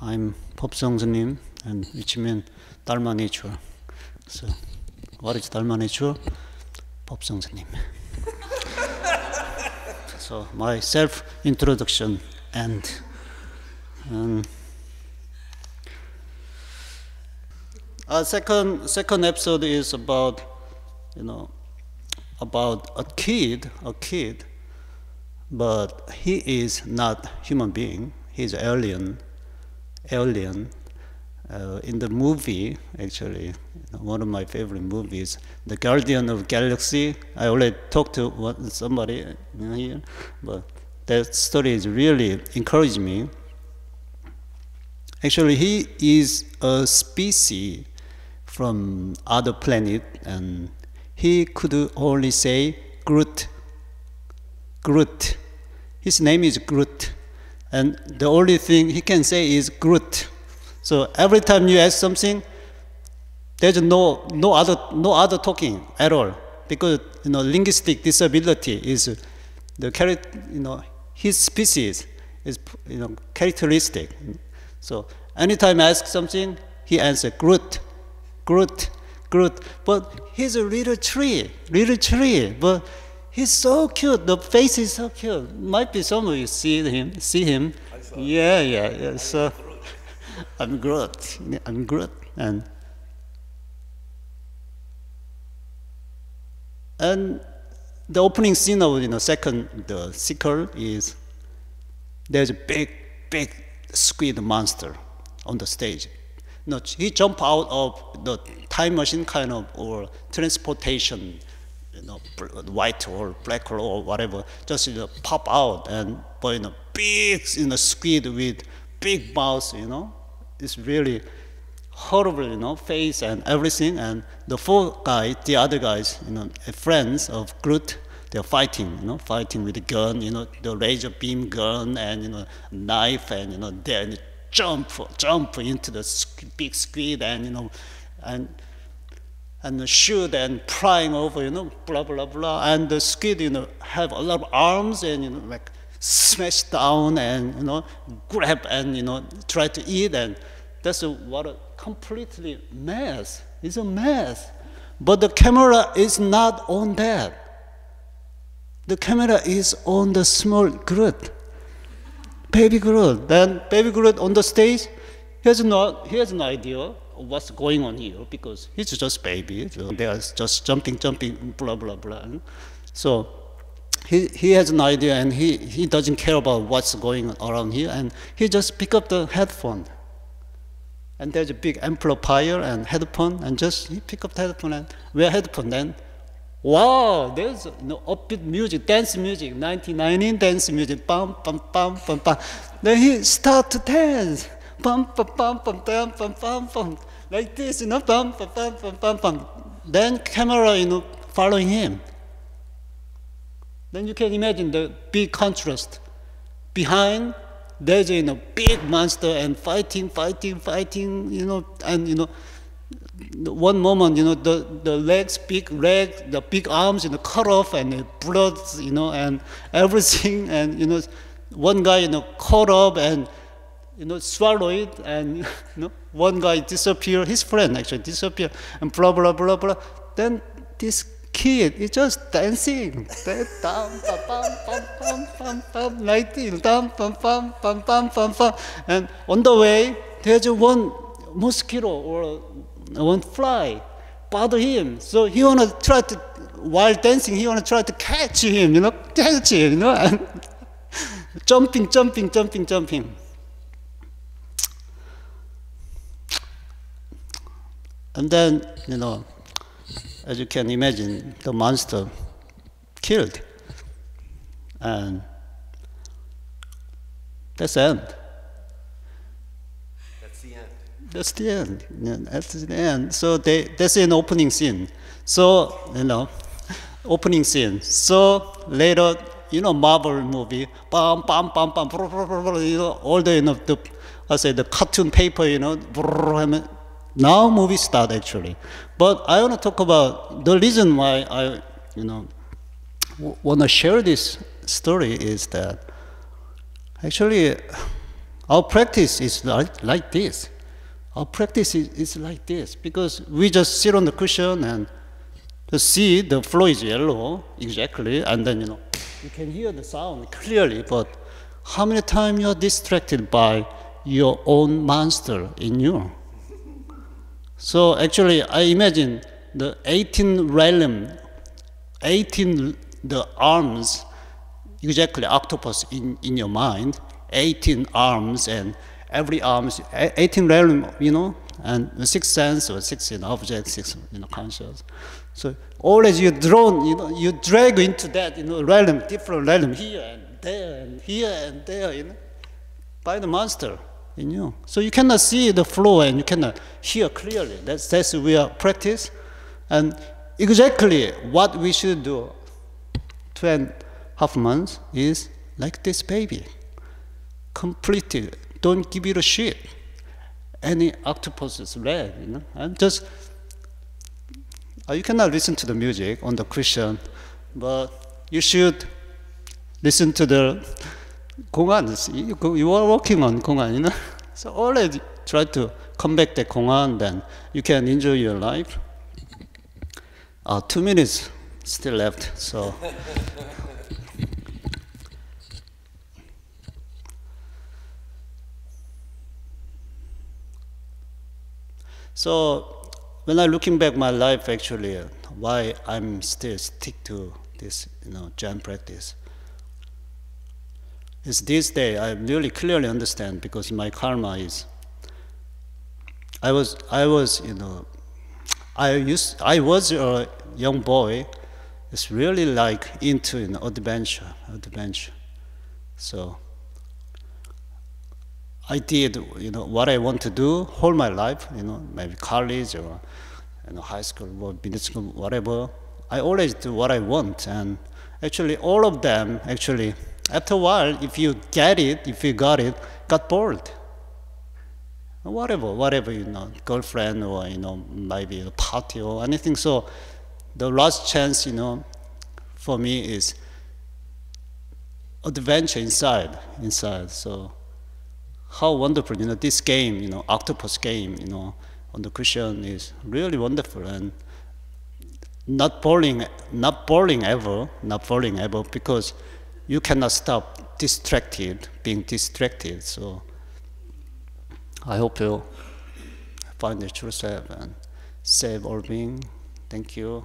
I'm Beop Seong Sunim, and which means Dharma nature. So, what is Dharma nature? Beop Seong Sunim. So, my self-introduction and second episode is about, about a kid, but he is not human being. He's alien. In the movie, actually, one of my favorite movies, The Guardian of Galaxy. I already talked to somebody here, but that story is really encouraging me. Actually, he is a species from other planet, and he could only say Groot. His name is Groot. And the only thing he can say is Groot. So every time you ask something, there's no other talking at all, because linguistic disability is his species is characteristic. So anytime I ask something, he answers Groot. But he's a little tree, but he's so cute. The face is so cute. Might be some of you see him. Yeah. So I'm Groot. And the opening scene of the sequel is there's a big squid monster on the stage. He jumped out of the time machine kind of or transportation. White or black or whatever, just pop out, and big squid with big mouth, it's really horrible, face and everything. And the the other guys, friends of Groot, they're fighting, fighting with a gun, the laser beam gun and knife, and then jump into the big squid and shoot and prying over, blah blah blah, and the squid, have a lot of arms and like smash down and grab and try to eat, and that's what a completely mess. It's a mess, but the camera is not on that. The camera is on the small Groot, baby Groot. Then baby Groot on the stage, he has no idea what's going on here, because he's just baby. So they are just jumping, blah blah blah. So he has an idea, and he doesn't care about what's going on around here, and he just pick up the headphone. And there's a big amplifier and headphone, and he pick up the headphone and wear headphone. Then, wow, there's upbeat music, dance music, 1990 dance music, bam bam bam bam bam. Then he start to dance. Bum, bum, bum, bum, bum, bum, bum, bum, like this, bum, bum, bum, bum, bum, bum. Then camera, following him. Then you can imagine the big contrast. Behind, there's a big monster and fighting, and one moment, the legs, the big arms, cut off, and blood, and everything, and one guy, caught up and swallow it, and one guy disappear, his friend actually disappear, and blah blah blah blah. Then this kid is just dancing, like this, and on the way there's one mosquito or one fly bother him, so he wanna try to, while dancing, he wanna try to catch him, and jumping. And then, as you can imagine, the monster killed. And that's the end. That's the end. So that's an opening scene. So, opening scene. So later, Marvel movie, bam, bam, bam, bam, all the, the cartoon paper, now movie start actually. But I want to talk about the reason why I want to share this story is that actually Our practice is like this. Our practice is like this because we just sit on the cushion and just see the floor is yellow exactly, and then you can hear the sound clearly. But how many times you are distracted by your own monster in you? So actually, I imagine the 18 realm, 18 the arms, exactly octopus in your mind, 18 arms, and every arm is 18 realm, and the sixth sense or six object, six conscious. So always you drawn, you drag into that realm, different realm here and there and here and there, by the monster in you. So you cannot see the flow and you cannot hear clearly. That's we are practice, and exactly what we should do 2.5 months is like this baby. Completely, don't give it a shit. Any octopus's leg, and just, you cannot listen to the music on the cushion, but you should listen to the 공안. You are working on 공안, So always try to come back to 공안, then you can enjoy your life. 2 minutes still left, so. So when I'm looking back my life, actually, why I'm still stick to this, Zen practice, is this day I really clearly understand, because my karma is, I was a young boy, it's really like into adventure. So I did what I want to do whole my life, maybe college or high school or middle school, whatever. I always do what I want, and actually all of them actually after a while, if you got it, got bored. Whatever, girlfriend or maybe a party or anything. So the last chance, for me is adventure inside. So how wonderful, this game, octopus game, on the cushion is really wonderful, and not boring ever, because you cannot stop being distracted. So I hope you find the true self and save all being. Thank you.